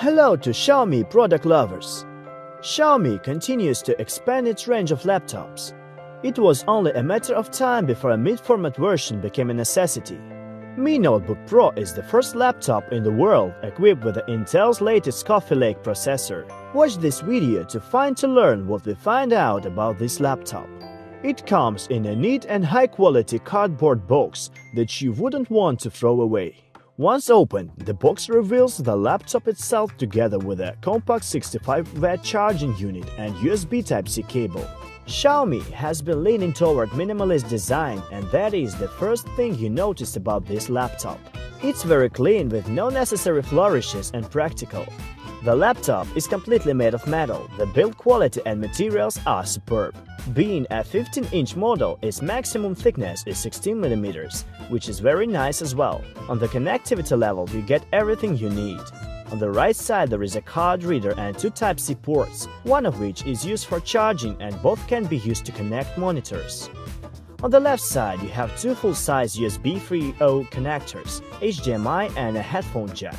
Hello to Xiaomi product lovers. Xiaomi continues to expand its range of laptops. It was only a matter of time before a mid-format version became a necessity. Mi Notebook Pro is the first laptop in the world equipped with Intel's latest Coffee Lake processor. Watch this video to learn what we find out about this laptop. It comes in a neat and high-quality cardboard box that you wouldn't want to throw away. Once opened, the box reveals the laptop itself together with a compact 65-watt charging unit and USB Type-C cable. Xiaomi has been leaning toward minimalist design, and that is the first thing you notice about this laptop. It's very clean with no necessary flourishes and practical. The laptop is completely made of metal. The build quality and materials are superb. Being a 15-inch model, its maximum thickness is 16 mm, which is very nice as well. On the connectivity level, you get everything you need. On the right side there is a card reader and two Type-C ports, one of which is used for charging and both can be used to connect monitors. On the left side you have two full-size USB 3.0 connectors, HDMI and a headphone jack.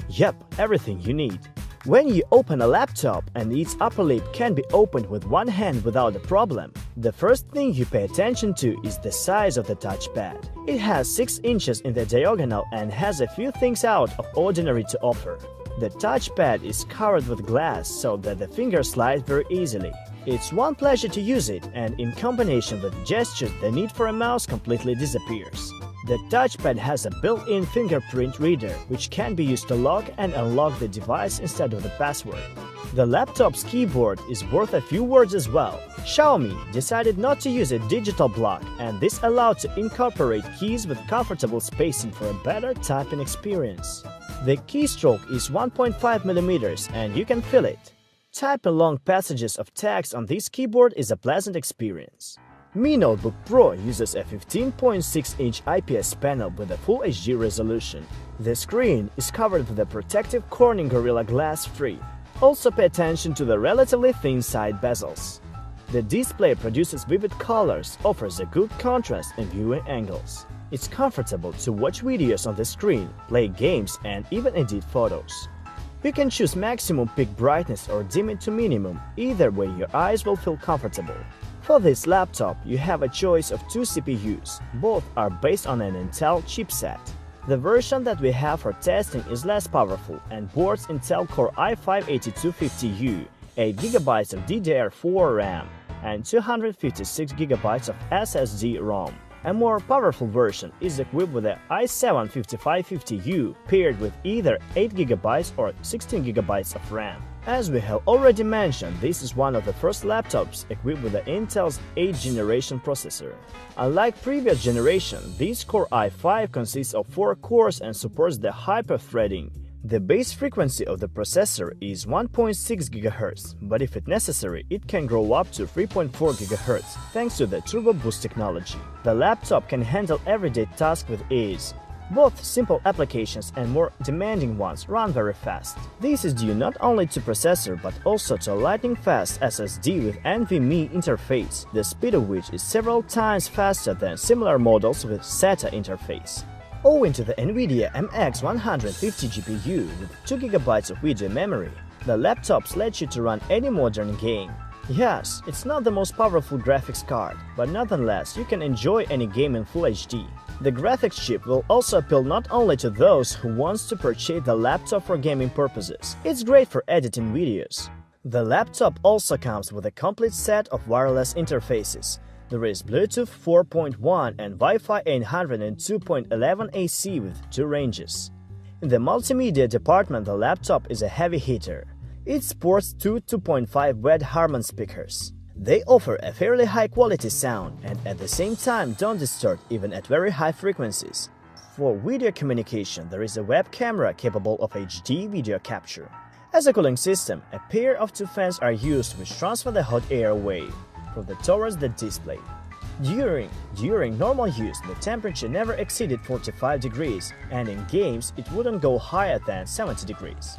Yep, everything you need. When you open a laptop and its upper lid can be opened with one hand without a problem, the first thing you pay attention to is the size of the touchpad. It has 6 inches in the diagonal and has a few things out of ordinary to offer. The touchpad is covered with glass so that the fingers slide very easily. It's one pleasure to use it, and in combination with gestures the need for a mouse completely disappears. The touchpad has a built-in fingerprint reader, which can be used to lock and unlock the device instead of the password. The laptop's keyboard is worth a few words as well. Xiaomi decided not to use a digital block, and this allowed to incorporate keys with comfortable spacing for a better typing experience. The keystroke is 1.5 mm and you can feel it. Typing long passages of text on this keyboard is a pleasant experience. Mi Notebook Pro uses a 15.6-inch IPS panel with a Full HD resolution. The screen is covered with a protective Corning Gorilla Glass 3. Also pay attention to the relatively thin side bezels. The display produces vivid colors, offers a good contrast and viewing angles. It's comfortable to watch videos on the screen, play games and even edit photos. You can choose maximum peak brightness or dim it to minimum, either way your eyes will feel comfortable. For this laptop, you have a choice of two CPUs. Both are based on an Intel chipset. The version that we have for testing is less powerful and boasts Intel Core i5-8250U, 8GB of DDR4 RAM, and 256GB of SSD ROM. A more powerful version is equipped with the i7-5550U paired with either 8GB or 16GB of RAM. As we have already mentioned, this is one of the first laptops equipped with the Intel's 8th generation processor. Unlike previous generation, this Core i5 consists of 4 cores and supports the hyper-threading. The base frequency of the processor is 1.6 GHz, but if it's necessary, it can grow up to 3.4 GHz thanks to the Turbo Boost technology. The laptop can handle everyday tasks with ease. Both simple applications and more demanding ones run very fast. This is due not only to processor but also to a lightning-fast SSD with NVMe interface, the speed of which is several times faster than similar models with SATA interface. Owing to the NVIDIA MX150 GPU with 2GB of video memory, the laptops let you to run any modern game. Yes, it's not the most powerful graphics card, but nonetheless you can enjoy any game in Full HD. The graphics chip will also appeal not only to those who want to purchase the laptop for gaming purposes, it's great for editing videos. The laptop also comes with a complete set of wireless interfaces. There is Bluetooth 4.1 and Wi-Fi 802.11 AC with 2 ranges. In the multimedia department, the laptop is a heavy hitter. It sports two 2.5-watt Harman speakers. They offer a fairly high-quality sound and at the same time don't distort even at very high frequencies. For video communication, there is a web camera capable of HD video capture. As a cooling system, a pair of 2 fans are used which transfer the hot air away towards the display. During normal use, the temperature never exceeded 45 degrees, and in games it wouldn't go higher than 70 degrees.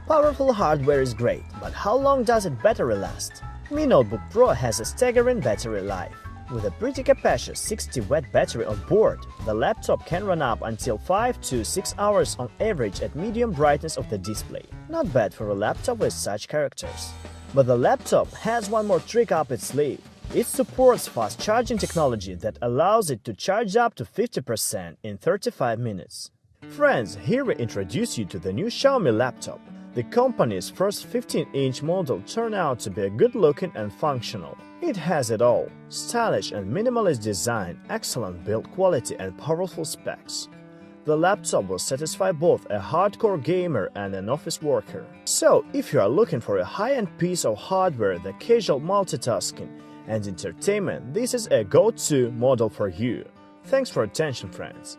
Powerful hardware is great, but how long does its battery last? Mi Notebook Pro has a staggering battery life. With a pretty capacious 60-watt battery on board, the laptop can run up until 5 to 6 hours on average at medium brightness of the display. Not bad for a laptop with such characters. But the laptop has one more trick up its sleeve. It supports fast charging technology that allows it to charge up to 50% in 35 minutes. Friends, here we introduce you to the new Xiaomi laptop. The company's first 15-inch model turned out to be good-looking and functional. It has it all: stylish and minimalist design, excellent build quality and powerful specs. The laptop will satisfy both a hardcore gamer and an office worker. So, if you are looking for a high-end piece of hardware that casual multitasking and entertainment, this is a go-to model for you. Thanks for attention, friends.